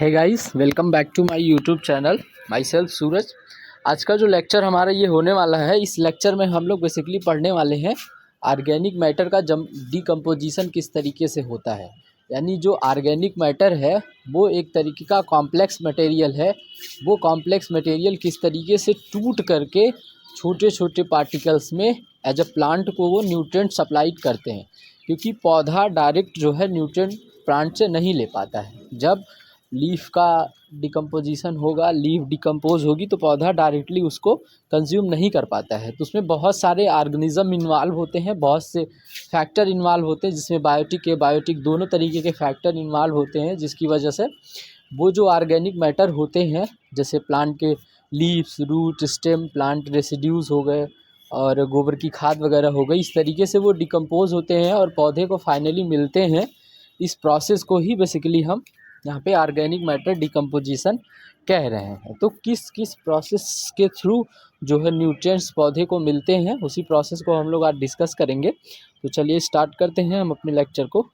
है guys, welcome back to my YouTube channel. Myself Suraj. आज का जो लेक्चर हमारा ये होने वाला है, इस लेक्चर में हम लोग बेसिकली पढ़ने वाले हैं ऑर्गेनिक मैटर का डिकम्पोजिशन किस तरीके से होता है। यानी जो ऑर्गेनिक मैटर है वो एक तरीके का कॉम्प्लेक्स मटेरियल है। वो कॉम्प्लेक्स मटेरियल किस तरीके से टूट करके छोटे छोटे पार्टिकल्स में एज अ प्लांट को वो न्यूट्रिएंट सप्लाई करते हैं, क्योंकि पौधा डायरेक्ट जो है न्यूट्रिएंट प्लांट से नहीं ले पाता है। जब लीफ का डिकम्पोजिशन होगा, लीफ डिकम्पोज होगी तो पौधा डायरेक्टली उसको कंज्यूम नहीं कर पाता है। तो उसमें बहुत सारे ऑर्गेनिज्म इन्वॉल्व होते हैं, बहुत से फैक्टर इन्वॉल्व होते हैं, जिसमें बायोटिक दोनों तरीके के फैक्टर इन्वॉल्व होते हैं, जिसकी वजह से वो जो ऑर्गेनिक मैटर होते हैं, जैसे प्लांट के leaves, root, stem, plant residues हो गए और गोबर की खाद वगैरह हो गई, इस तरीके से वो डिकम्पोज होते हैं और पौधे को फाइनली मिलते हैं। इस प्रोसेस को ही बेसिकली हम यहाँ पे ऑर्गेनिक मैटर डिकम्पोजिशन कह रहे हैं। तो किस किस प्रोसेस के थ्रू जो है न्यूट्रिएंट्स पौधे को मिलते हैं, उसी प्रोसेस को हम लोग आज डिस्कस करेंगे। तो चलिए स्टार्ट करते हैं हम अपने लेक्चर को।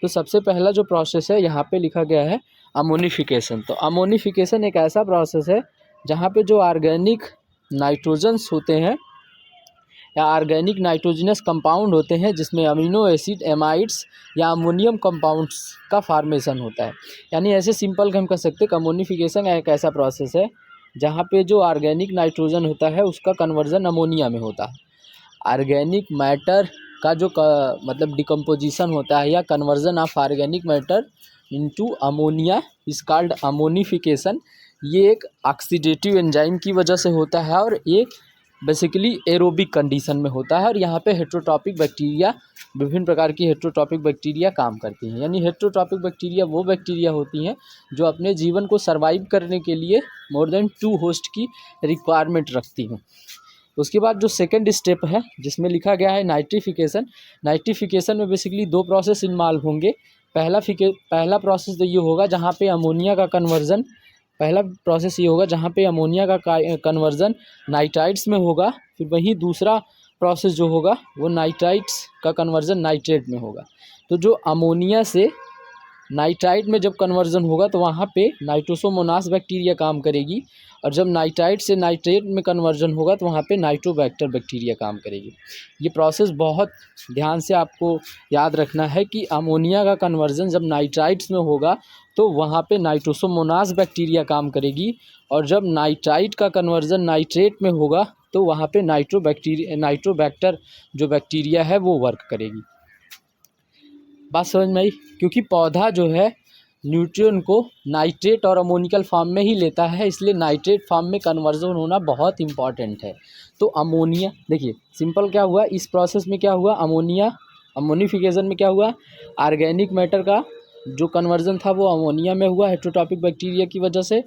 तो सबसे पहला जो प्रोसेस है यहाँ पे लिखा गया है अमोनिफिकेशन। तो अमोनिफिकेशन एक ऐसा प्रोसेस है जहाँ पे जो ऑर्गेनिक नाइट्रोजन्स होते हैं या ऑर्गेनिक नाइट्रोजनस कंपाउंड होते हैं, जिसमें अमीनो एसिड, एमाइड्स या अमोनियम कंपाउंड्स का फार्मेशन होता है। यानी ऐसे सिंपल हम कह सकते हैं कि अमोनिफिकेशन एक ऐसा प्रोसेस है जहाँ पे जो ऑर्गेनिक नाइट्रोजन होता है उसका कन्वर्जन अमोनिया में होता है। ऑर्गेनिक मैटर का जो मतलब डिकम्पोजिशन होता है या conversion of organic matter into ammonia is called ammonification. ये एक ऑक्सीडेटिव एंजाइम की वजह से होता है और एक बेसिकली एरोबिक कंडीशन में होता है। और यहाँ पे हेट्रोट्रॉपिक बैक्टीरिया, विभिन्न प्रकार की हेट्रोट्रॉपिक बैक्टीरिया काम करती हैं। यानी हेट्रोट्रॉपिक बैक्टीरिया वो बैक्टीरिया होती हैं जो अपने जीवन को सर्वाइव करने के लिए मोर देन 2 होस्ट की रिक्वायरमेंट रखती हैं। उसके बाद जो सेकंड स्टेप है जिसमें लिखा गया है नाइट्रिफिकेशन। नाइट्रिफिकेशन में बेसिकली 2 प्रोसेस इन्वॉल्व होंगे। पहला प्रोसेस तो ये होगा जहाँ पे अमोनिया का कन्वर्जन कन्वर्जन नाइट्राइट्स में होगा। फिर वहीं दूसरा प्रोसेस जो होगा वो नाइट्राइट्स का कन्वर्जन नाइट्रेट में होगा। तो जो अमोनिया से नाइट्राइट में जब कन्वर्जन होगा तो वहाँ पे नाइट्रोसोमोनास बैक्टीरिया काम करेगी, और जब नाइट्राइट से नाइट्रेट में कन्वर्जन होगा तो वहाँ पे नाइट्रोबैक्टर बैक्टीरिया काम करेगी। ये प्रोसेस बहुत ध्यान से आपको याद रखना है कि अमोनिया का कन्वर्जन जब नाइट्राइट्स में होगा तो वहाँ पे नाइट्रोसोमोनास बैक्टीरिया काम करेगी, और जब नाइट्राइट का कन्वर्जन नाइट्रेट में होगा तो वहाँ पे नाइट्रोबैक्टर जो बैक्टीरिया है वो वर्क करेगी। बात समझ में आई? क्योंकि पौधा जो है न्यूट्रिएंट को नाइट्रेट और अमोनिकल फॉर्म में ही लेता है, इसलिए नाइट्रेट फॉर्म में कन्वर्जन होना बहुत इंपॉर्टेंट है। तो अमोनिया, देखिए सिंपल क्या हुआ इस प्रोसेस में, क्या हुआ अमोनिफिकेशन में क्या हुआ, ऑर्गेनिक मैटर का जो कन्वर्जन था वो अमोनिया में हुआ हेट्रोट्रॉपिक बैक्टीरिया की वजह से।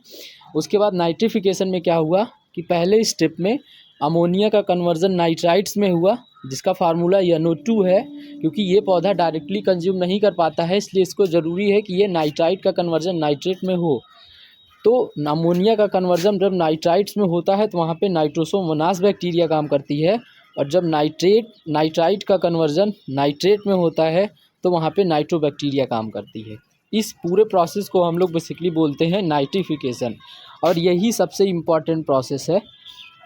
उसके बाद नाइट्रिफिकेशन में क्या हुआ कि पहले स्टेप में अमोनिया का कन्वर्जन नाइट्राइट्स में हुआ, जिसका फार्मूला NO2 है। क्योंकि ये पौधा डायरेक्टली कंज्यूम नहीं कर पाता है, इसलिए इसको ज़रूरी है कि ये नाइट्राइट का कन्वर्जन नाइट्रेट में हो। तो अमोनिया का कन्वर्जन जब नाइट्राइट्स में होता है तो वहाँ पे नाइट्रोसोमोनास बैक्टीरिया काम करती है, और जब नाइट्राइट का कन्वर्जन नाइट्रेट में होता है तो वहाँ पे नाइट्रोबैक्टीरिया काम करती है। इस पूरे प्रोसेस को हम लोग बेसिकली बोलते हैं नाइट्रिफिकेशन, और यही सबसे इम्पॉर्टेंट प्रोसेस है।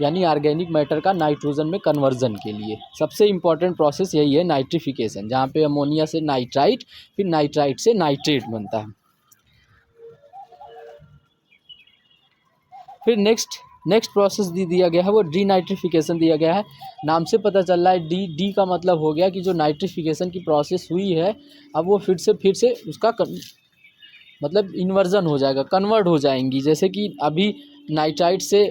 यानी ऑर्गेनिक मैटर का नाइट्रोजन में कन्वर्जन के लिए सबसे इम्पॉर्टेंट प्रोसेस यही है नाइट्रिफिकेशन, जहाँ पे अमोनिया से नाइट्राइट, फिर नाइट्राइट से नाइट्रेट बनता है। फिर नेक्स्ट प्रोसेस दिया गया है वो डीनाइट्रिफिकेशन दिया गया है। नाम से पता चल रहा है डी का मतलब हो गया कि जो नाइट्रिफिकेशन की प्रोसेस हुई है अब वो फिर से उसका मतलब इन्वर्जन हो जाएगा, कन्वर्ट हो जाएंगी। जैसे कि अभी नाइट्राइट से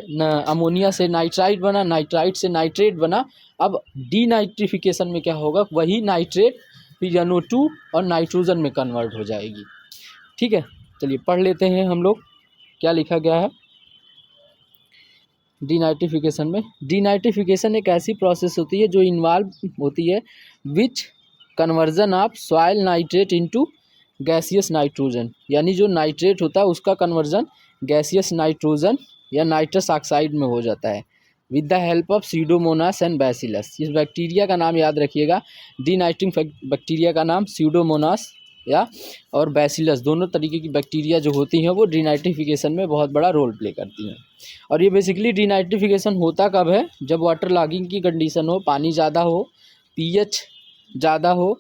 अमोनिया से नाइट्राइट बना, नाइट्राइट से नाइट्रेट बना। अब डीनाइट्रिफिकेशन में क्या होगा, वही नाइट्रेट फिर NO2 और नाइट्रोजन में कन्वर्ट हो जाएगी। ठीक है, चलिए पढ़ लेते हैं हम लोग क्या लिखा गया है डीनाइट्रिफिकेशन में। डीनाइट्रिफिकेशन एक ऐसी प्रोसेस होती है जो इन्वॉल्व होती है which conversion of soil nitrate into gaseous nitrogen. यानी जो नाइट्रेट होता है उसका कन्वर्जन गैसियस नाइट्रोजन या नाइट्रस ऑक्साइड में हो जाता है with the help of Pseudomonas and Bacillus. इस बैक्टीरिया का नाम याद रखिएगा, डीनाइट्रिंग बैक्टीरिया का नाम सीडोमोनास या और बैसिलस, दोनों तरीके की बैक्टीरिया जो होती हैं वो डीनाइट्रिफिकेशन में बहुत बड़ा रोल प्ले करती हैं। और ये बेसिकली डीनाइट्रिफिकेशन होता कब है, जब वाटर लॉगिंग की कंडीशन हो, पानी ज़्यादा हो, पीएच ज़्यादा हो,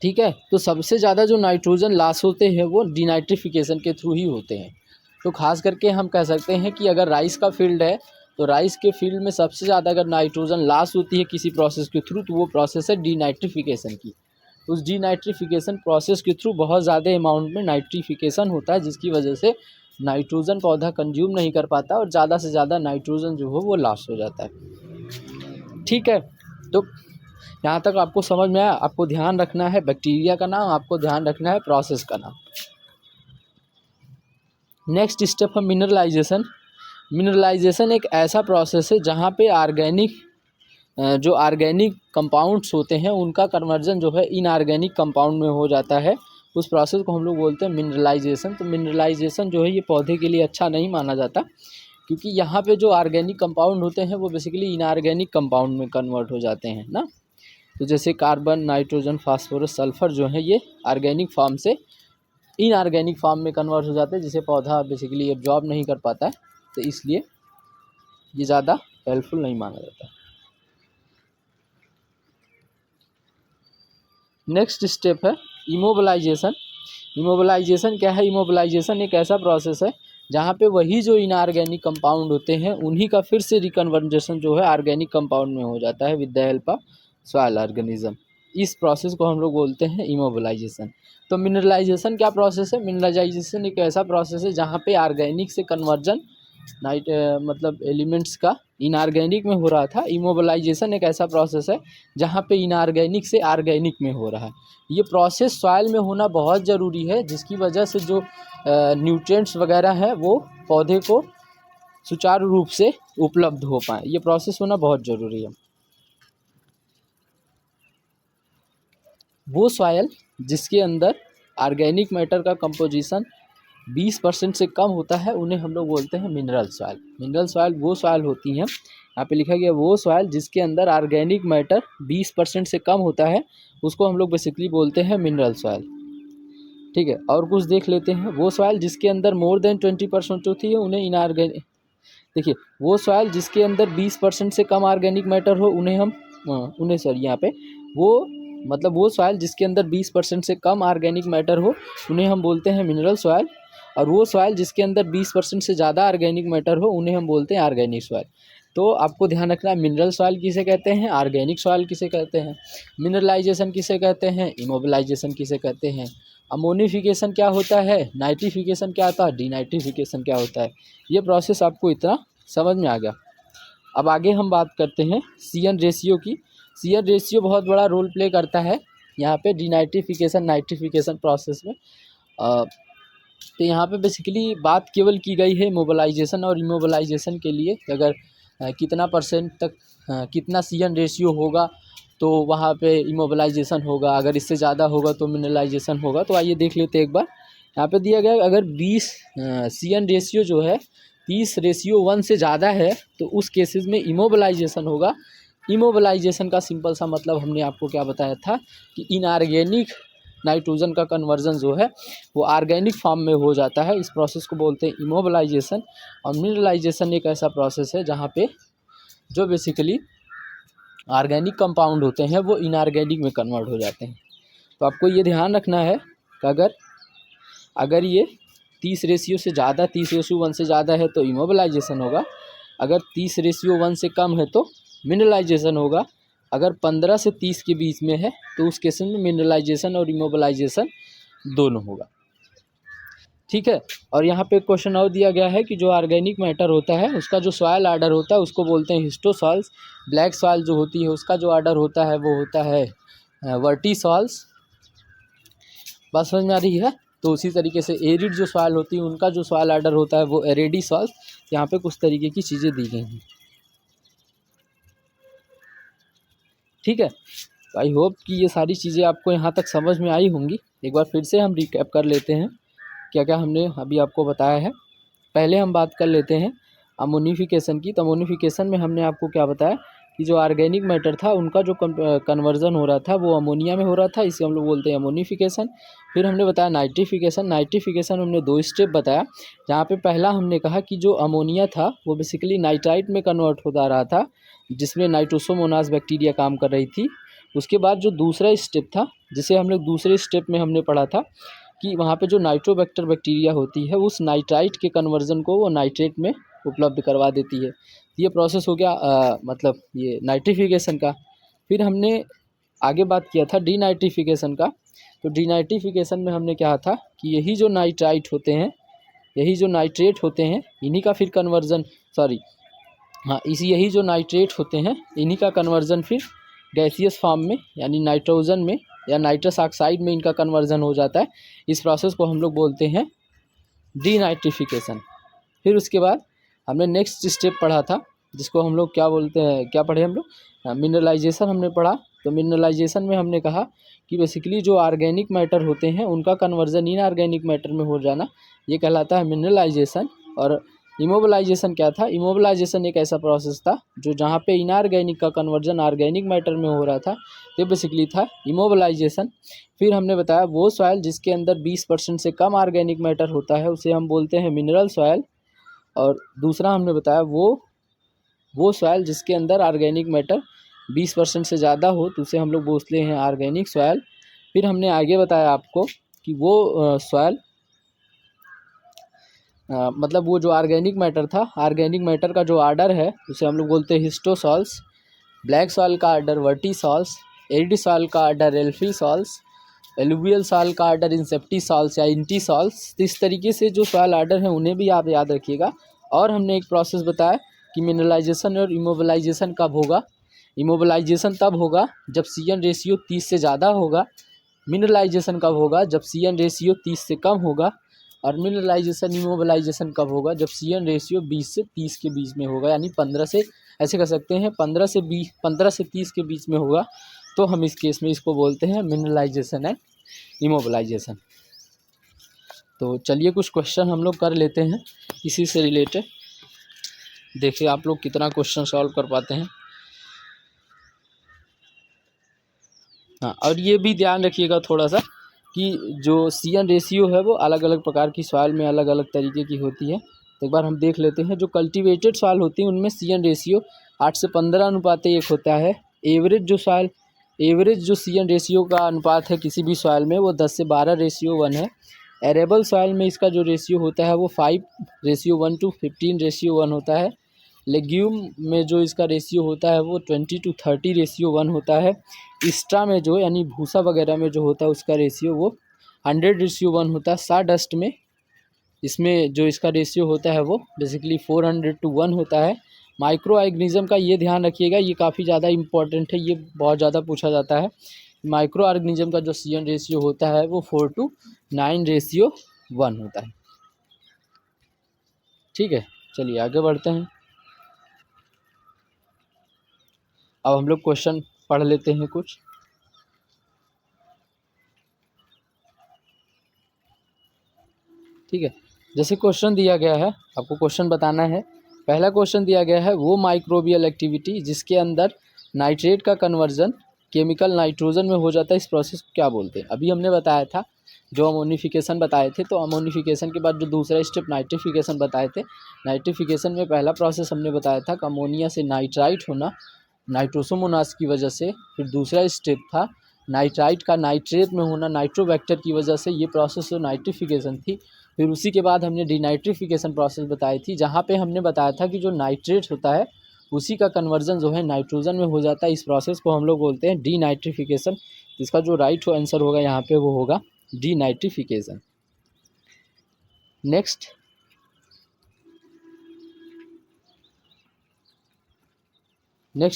ठीक है। तो सबसे ज़्यादा जो नाइट्रोजन लॉस होते हैं वो डीनाइट्रिफिकेशन के थ्रू ही होते हैं। तो खास करके हम कह सकते हैं कि अगर राइस का फील्ड है तो राइस के फील्ड में सबसे ज़्यादा अगर नाइट्रोजन लॉस होती है किसी प्रोसेस के थ्रू, तो वो प्रोसेस है डीनाइट्रिफिकेशन की। उस डीनाइट्रिफिकेशन प्रोसेस के थ्रू बहुत ज़्यादा अमाउंट में नाइट्रिफिकेशन होता है, जिसकी वजह से नाइट्रोजन पौधा कंज्यूम नहीं कर पाता और ज़्यादा से ज़्यादा नाइट्रोजन जो हो वो लॉस हो जाता है, ठीक है। तो यहाँ तक आपको समझ में आया। आपको ध्यान रखना है बैक्टीरिया का नाम, आपको ध्यान रखना है प्रोसेस का नाम। नेक्स्ट स्टेप है मिनरलाइजेशन। मिनरलाइजेशन एक ऐसा प्रोसेस है जहाँ पे जो ऑर्गेनिक कंपाउंड्स होते हैं उनका कन्वर्जन जो है इनऑर्गेनिक कंपाउंड में हो जाता है। उस प्रोसेस को हम लोग बोलते हैं मिनरलाइजेशन। तो मिनरलाइजेशन जो है ये पौधे के लिए अच्छा नहीं माना जाता, क्योंकि यहाँ पे जो ऑर्गेनिक कंपाउंड होते हैं वो बेसिकली इनऑर्गेनिक कंपाउंड में कन्वर्ट हो जाते हैं ना। तो जैसे कार्बन, नाइट्रोजन, फास्फोरस, सल्फर जो है ये ऑर्गेनिक फॉर्म से इनऑर्गेनिक फॉर्म में कन्वर्ट हो जाते हैं, जिसे पौधा बेसिकली एब्जॉर्ब नहीं कर पाता है, तो इसलिए ये ज़्यादा हेल्पफुल नहीं माना जाता। नेक्स्ट स्टेप है इमोबिलाइजेशन। इमोबिलाइजेशन क्या है? इमोबिलाइजेशन एक ऐसा प्रोसेस है जहाँ पे वही जो इनऑर्गेनिक कंपाउंड होते हैं उन्हीं का फिर से रिकन्वर्जेशन जो है ऑर्गेनिक कंपाउंड में हो जाता है with the help of soil organism. इस प्रोसेस को हम लोग बोलते हैं इमोबिलाइजेशन। तो मिनरलाइजेशन क्या प्रोसेस है? मिनरलाइजेशन एक ऐसा प्रोसेस है जहाँ पे ऑर्गेनिक से कन्वर्जन मतलब एलिमेंट्स का इनऑर्गेनिक में हो रहा था। इमोबिलाइजेशन एक ऐसा प्रोसेस है जहाँ पे इनऑर्गेनिक से ऑर्गेनिक में हो रहा है। ये प्रोसेस सॉइल में होना बहुत ज़रूरी है, जिसकी वजह से जो न्यूट्रिएंट्स वगैरह है वो पौधे को सुचारू रूप से उपलब्ध हो पाए। ये प्रोसेस होना बहुत ज़रूरी है। वो सॉइल जिसके अंदर ऑर्गेनिक मैटर का कंपोजिशन 20% से कम होता है उन्हें हम लोग बोलते हैं मिनरल सॉइल। मिनरल सॉइल वो सॉइल होती हैं, यहाँ पे लिखा गया वो सॉइल जिसके अंदर ऑर्गेनिक मैटर 20% से कम होता है, उसको हम लोग बेसिकली बोलते हैं मिनरल सॉइल, ठीक है। और कुछ देख लेते हैं। वो सॉइल जिसके अंदर मोर देन 20% होती है उन्हें इनऑर्गेनिक, देखिए वो सॉइल जिसके अंदर 20% से कम ऑर्गेनिक मैटर हो उन्हें सॉरी यहाँ पे वो मतलब वो सॉइल जिसके अंदर 20% से कम ऑर्गेनिक मैटर हो उन्हें हम बोलते हैं मिनरल सॉइल। और वो सॉइल जिसके अंदर 20% से ज़्यादा ऑर्गेनिक मैटर हो उन्हें हम बोलते हैं ऑर्गेनिक सॉइल। तो आपको ध्यान रखना है मिनरल सॉइल किसे कहते हैं, ऑर्गेनिक सॉइल किसे कहते हैं, मिनरलाइजेशन किसे कहते हैं, इमोबिलाइजेशन किसे कहते हैं, अमोनिफिकेशन क्या होता है, नाइट्रिफिकेशन क्या होता है, डीनाइट्रिफिकेशन क्या होता है। ये प्रोसेस आपको इतना समझ में आ गया। अब आगे हम बात करते हैं CN रेशियो की। CN रेशियो बहुत बड़ा रोल प्ले करता है यहाँ पे डीनाइट्रिफिकेशन नाइट्रिफिकेशन प्रोसेस में। तो यहाँ पे बेसिकली बात केवल की गई है मोबिलाइजेशन और इमोबिलाइजेशन के लिए, अगर कितना परसेंट तक कितना CN रेशियो होगा तो वहाँ पे इमोबिलाइजेशन होगा, अगर इससे ज़्यादा होगा तो मिनरलाइजेशन होगा। तो आइए देख लेते हैं एक बार। यहाँ पे दिया गया है अगर 20 CN रेशियो जो है 30:1 से ज़्यादा है तो उस केसेस में इमोबिलाइजेशन होगा। इमोबिलाइजेशन का सिंपल सा मतलब हमने आपको क्या बताया था कि इनऑर्गेनिक नाइट्रोजन का कन्वर्जन जो है वो ऑर्गेनिक फॉर्म में हो जाता है। इस प्रोसेस को बोलते हैं इमोबिलाइजेशन। और मिनरलाइजेशन एक ऐसा प्रोसेस है जहाँ पे जो बेसिकली ऑर्गेनिक कंपाउंड होते हैं वो इनऑर्गेनिक में कन्वर्ट हो जाते हैं। तो आपको ये ध्यान रखना है कि अगर ये 30:1 से ज़्यादा 30:1 से ज़्यादा है तो इमोबिलाइजेशन होगा, अगर 30:1 से कम है तो मिनरलाइजेशन होगा, अगर 15 से 30 के बीच में है तो उस केस में मिनरलाइजेशन और इमोबिलाइजेशन दोनों होगा, ठीक है। और यहाँ पे क्वेश्चन और दिया गया है कि जो ऑर्गेनिक मैटर होता है उसका जो सॉइल आर्डर होता है उसको बोलते हैं हिस्टोसॉल्स। ब्लैक सॉइल जो होती है उसका जो आर्डर होता है वो होता है वर्टिसॉल्स। बात समझ में आ रही है? तो उसी तरीके से एरिड जो सॉइल होती है उनका जो सॉइल आर्डर होता है वो एरेडिसॉल्स। यहाँ पे कुछ तरीके की चीज़ें दी गई हैं, ठीक है। तो आई होप कि ये सारी चीज़ें आपको यहाँ तक समझ में आई होंगी। एक बार फिर से हम रिकैप कर लेते हैं क्या क्या हमने अभी आपको बताया है। पहले हम बात कर लेते हैं अमोनिफिकेशन की। तो अमोनिफिकेशन में हमने आपको क्या बताया कि जो ऑर्गेनिक मैटर था उनका जो कन्वर्जन हो रहा था वो अमोनिया में हो रहा था, इसे हम लोग बोलते हैं अमोनिफिकेशन। फिर हमने बताया नाइट्रिफिकेशन। नाइट्रिफिकेशन हमने 2 स्टेप बताया, जहाँ पे पहला हमने कहा कि जो अमोनिया था वो बेसिकली नाइट्राइट में कन्वर्ट होता रहा था, जिसमें नाइट्रोसोमोनास बैक्टीरिया काम कर रही थी। उसके बाद जो दूसरा स्टेप था, जिसे हम लोग दूसरे स्टेप में हमने पढ़ा था कि वहाँ पे जो नाइट्रोबैक्टर बैक्टीरिया होती है उस नाइट्राइट के कन्वर्जन को वो नाइट्रेट में उपलब्ध करवा देती है। ये प्रोसेस हो गया मतलब ये नाइट्रिफिकेशन का। फिर हमने आगे बात किया था डीनाइट्रिफिकेशन का। तो डीनाइट्रिफिकेशन में हमने कहा था कि यही जो नाइट्राइट होते हैं, यही जो नाइट्रेट होते हैं, इन्हीं का फिर कन्वर्जन यही जो नाइट्रेट होते हैं इन्हीं का कन्वर्जन फिर गैसियस फॉर्म में यानी नाइट्रोजन में या नाइट्रस ऑक्साइड में इनका कन्वर्जन हो जाता है। इस प्रोसेस को हम लोग बोलते हैं डीनाइट्रिफिकेशन। फिर उसके बाद हमने नेक्स्ट स्टेप पढ़ा था, जिसको हम लोग क्या बोलते हैं, क्या पढ़े हम लोग, मिनरलाइजेशन हमने पढ़ा। तो मिनरलाइजेशन में हमने कहा कि बेसिकली जो ऑर्गेनिक मैटर होते हैं उनका कन्वर्जन इनऑर्गेनिक मैटर में हो जाना, ये कहलाता है मिनरलाइजेशन। और इमोबिलाइजेशन क्या था, इमोबिलाइजेशन एक ऐसा प्रोसेस था जो जहाँ पे इनऑर्गेनिक का कन्वर्जन ऑर्गेनिक मैटर में हो रहा था, ये बेसिकली था इमोबिलाइजेशन। फिर हमने बताया वो सॉइल जिसके अंदर 20% से कम ऑर्गेनिक मैटर होता है उसे हम बोलते हैं मिनरल सॉइल। और दूसरा हमने बताया वो सॉइल जिसके अंदर ऑर्गेनिक मैटर 20% से ज़्यादा हो तो उसे हम लोग बोलते हैं ऑर्गेनिक सॉइल। फिर हमने आगे बताया आपको कि वो सॉइल मतलब वो जो ऑर्गेनिक मैटर था, ऑर्गेनिक मैटर का जो आर्डर है उसे हम लोग बोलते हैं हिस्टोसॉल्स। ब्लैक सॉइल का आर्डर वर्टिसॉल्स, एरिड सॉइल का आर्डर एल्फीसॉल्स, एलुवियल सॉइल का आर्डर इंसेप्टिसॉल्स या इंटीसॉल्स। तो इस तरीके से जो सॉइल आर्डर है उन्हें भी आप याद रखिएगा। और हमने एक प्रोसेस बताया कि मिनरलाइजेशन और इमोबिलाइजेशन कब होगा। इमोबिलाइजेशन तब होगा जब CN रेशियो 30 से ज़्यादा होगा। मिनरलाइजेशन कब होगा, जब CN रेशियो 30 से कम होगा। और मिनरलाइजेशन इमोबिलाइजेशन कब होगा, जब CN रेशियो 20 से 30 के बीच में होगा, यानी 15 से, ऐसे कर सकते हैं 15 से 30 के बीच में होगा। तो हम इस केस में इसको बोलते हैं मिनरलाइजेशन एंड इमोबिलाइजेशन। तो चलिए कुछ क्वेश्चन हम लोग कर लेते हैं इसी से रिलेटेड, देखिए आप लोग कितना क्वेश्चन सॉल्व कर पाते हैं। हाँ, और ये भी ध्यान रखिएगा थोड़ा सा कि जो CN रेशियो है वो अलग अलग प्रकार की सॉइल में अलग अलग तरीके की होती है। तो एक बार हम देख लेते हैं। जो कल्टीवेटेड सॉइल होती है उनमें CN रेशियो 8 से 15 अनुपात 1 होता है। एवरेज जो CN रेशियो का अनुपात है किसी भी सॉइल में वो 10 से 12 रेशियो 1 है। एरेबल सॉइल में इसका जो रेशियो होता है वो 5:1 to 15:1 होता है। लेग्यूम में जो इसका रेशियो होता है वो 20:30:1 होता है। स्ट्रा में जो यानी भूसा वगैरह में जो होता है उसका रेशियो वो 100:1 होता है। साडस्ट में इसमें जो इसका रेशियो होता है वो बेसिकली 400:1 होता है। माइक्रो ऑर्गेनिज्म का ये ध्यान रखिएगा, ये काफ़ी ज़्यादा इंपॉर्टेंट है, ये बहुत ज़्यादा पूछा जाता है। माइक्रो ऑर्गेनिज्म का जो CN रेशियो होता है वो 4:9:1 होता है। ठीक है, चलिए आगे बढ़ते हैं। अब हम लोग क्वेश्चन पढ़ लेते हैं कुछ। ठीक है, जैसे क्वेश्चन दिया गया है, आपको क्वेश्चन बताना है। पहला क्वेश्चन दिया गया है वो माइक्रोबियल एक्टिविटी जिसके अंदर नाइट्रेट का कन्वर्जन केमिकल नाइट्रोजन में हो जाता है, इस प्रोसेस को क्या बोलते हैं। अभी हमने बताया था जो अमोनिफिकेशन बताए थे, तो अमोनिफिकेशन के बाद जो दूसरा स्टेप नाइट्रिफिकेशन बताए थे। नाइट्रिफिकेशन में पहला प्रोसेस हमने बताया था कि अमोनिया से नाइट्राइट होना नाइट्रोसोमोनास की वजह से। फिर दूसरा स्टेप था नाइट्राइट का नाइट्रेट में होना नाइट्रोबैक्टर की वजह से, ये प्रोसेस जो नाइट्रिफिकेशन थी। फिर उसी के बाद हमने डीनाइट्रिफिकेशन प्रोसेस बताई थी, जहाँ पे हमने बताया था कि जो नाइट्रेट होता है उसी का कन्वर्जन जो है नाइट्रोजन में हो जाता है। इस प्रोसेस को हम लोग बोलते हैं डीनाइट्रिफिकेशन। इसका जो राइट आंसर होगा यहाँ पे वो होगा डीनाइट्रिफिकेशन। नेक्स्ट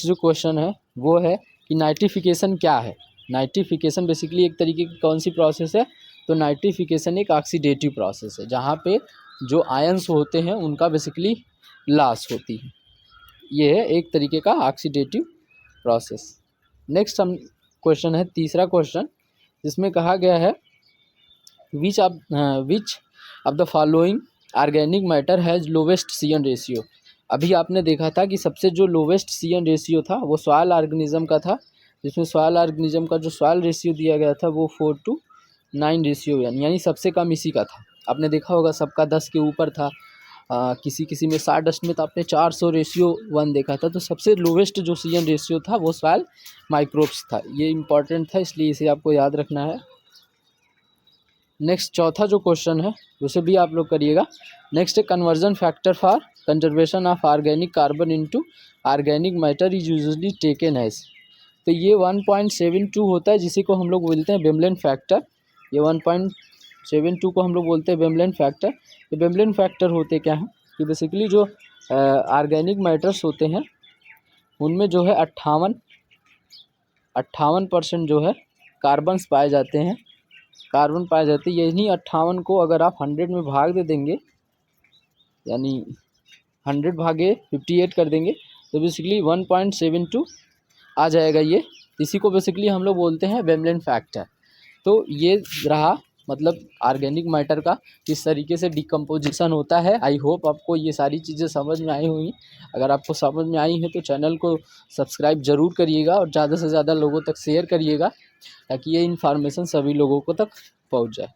जो क्वेश्चन है वो है कि नाइट्रिफिकेशन क्या है। नाइट्रिफिकेशन बेसिकली एक तरीके की कौन सी प्रोसेस है, तो नाइट्रिफिकेशन एक ऑक्सीडेटिव प्रोसेस है जहाँ पे जो आयंस होते हैं उनका बेसिकली लॉस होती है। ये है एक तरीके का ऑक्सीडेटिव प्रोसेस। नेक्स्ट हम क्वेश्चन है तीसरा क्वेश्चन, जिसमें कहा गया है which of the following organic matter has lowest CN ratio. अभी आपने देखा था कि सबसे जो लोवेस्ट CN रेशियो था वो सॉइल ऑर्गेनिज्म का था, जिसमें सॉइल ऑर्गेनिज्म का जो सॉइल रेशियो दिया गया था वो 4:9 रेशियो यानी सबसे कम इसी का था। आपने देखा होगा सबका 10 के ऊपर था, किसी किसी में 60 में तो आपने 400:1 देखा था। तो सबसे लोवेस्ट जो CN रेशियो था वो सॉइल माइक्रोब्स था। ये इम्पॉर्टेंट था, इसलिए इसे आपको याद रखना है। नेक्स्ट चौथा जो क्वेश्चन है उसे भी आप लोग करिएगा। नेक्स्ट है conversion factor for conservation of organic carbon into organic matter is usually taken as. तो ये 1.72 होता है, जिसी को हम लोग बोलते हैं बेमलेन फैक्टर। ये 1.72 को हम लोग बोलते हैं बेमलेन फैक्टर। ये बेमलेन फैक्टर होते क्या हैं कि बेसिकली जो ऑर्गेनिक मैटर्स होते हैं उनमें जो है 58% जो है कार्बन्स पाए जाते हैं, कार्बन पाए जाते हैं। यही 58 को अगर आप 100 में भाग दे देंगे, यानी 100 भागे 58 कर देंगे, तो बेसिकली 1.72 आ जाएगा। ये इसी को बेसिकली हम लोग बोलते हैं बेमलेन फैक्टर। तो ये रहा मतलब ऑर्गेनिक मैटर का किस तरीके से डिकम्पोजिशन होता है। आई होप आपको ये सारी चीज़ें समझ में आई होंगी। अगर आपको समझ में आई है तो चैनल को सब्सक्राइब ज़रूर करिएगा और ज़्यादा से ज़्यादा लोगों तक शेयर करिएगा, ताकि ये इन्फॉर्मेशन सभी लोगों को तक पहुंच जाए।